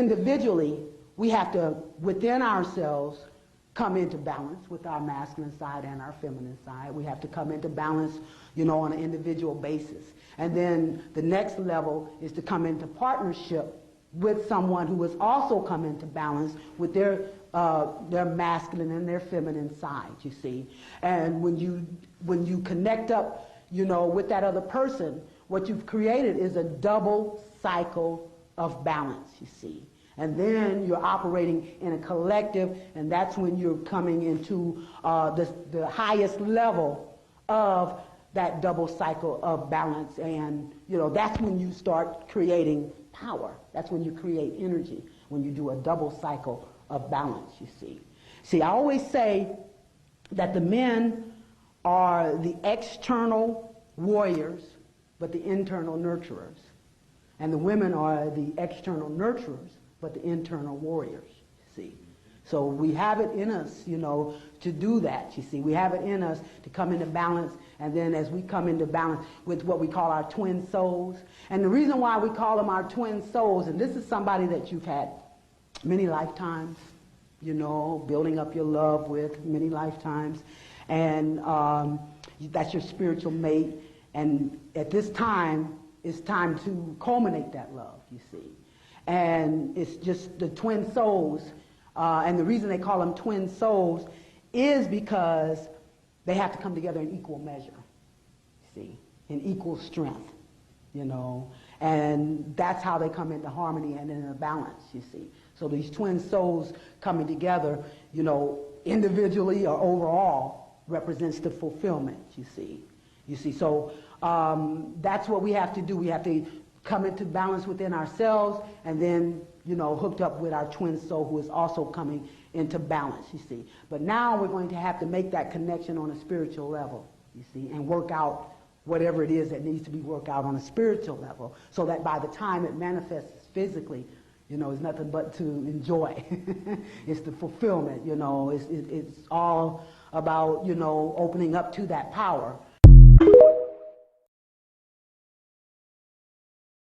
individually, we have to, within ourselves, come into balance with our masculine side and our feminine side. We have to come into balance, you know, on an individual basis. And then the next level is to come into partnership with someone who has also come into balance with their masculine and their feminine side, you see. And when you connect up, you know, with that other person, what you've created is a double cycle of balance, you see. And then you're operating in a collective, and that's when you're coming into the highest level of that double cycle of balance. And, you know, that's when you start creating power. That's when you create energy, when you do a double cycle of balance, you see. See, I always say that the men are the external warriors, but the internal nurturers. And the women are the external nurturers, but the internal warriors, see. So we have it in us, you know, to do that, you see. We have it in us to come into balance, and then as we come into balance with what we call our twin souls. And the reason why we call them our twin souls, and this is somebody that you've had many lifetimes, you know, building up your love with many lifetimes, and that's your spiritual mate, and at this time, it's time to culminate that love, you see. And it's just the twin souls, and the reason they call them twin souls is because they have to come together in equal measure, see, in equal strength, you know, and that's how they come into harmony and in a balance, you see. So these twin souls coming together, you know, individually or overall represents the fulfillment, you see. You see, so that's what we have to do. We have to come into balance within ourselves, and then, you know, hooked up with our twin soul who is also coming into balance, you see. But now we're going to have to make that connection on a spiritual level, you see, and work out whatever it is that needs to be worked out on a spiritual level, so that by the time it manifests physically, you know, it's nothing but to enjoy. It's the fulfillment, you know. It's all about, you know, opening up to that power